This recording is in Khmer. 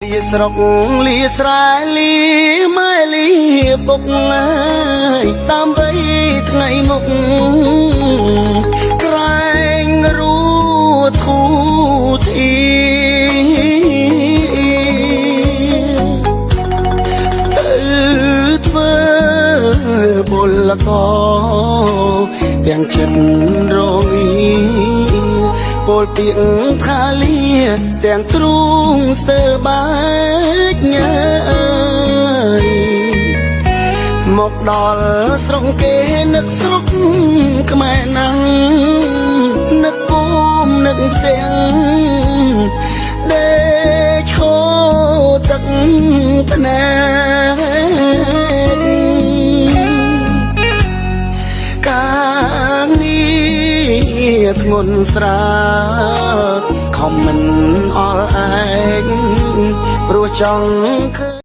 លីស្រុកលីស្រែលីម៉ែលីពុកអើយដើម្បីថ្ងៃមុខក្រែងរូធូធីទៅធ្វើពលកទាំងចិត្តរងពលទៀងថាលីទាំងទ្រូងស្ទើបាច់ញ៉ើយមកដល់ស្រុកគេនឹកស្រុកខ្មែរណាំងនឹកគូមនឹកទាំងដេកឈោទឹកភ្នែកការងារធ្ងន់ស្រាលខំមិនអល់ឯងព្រោះចង់ឃើញ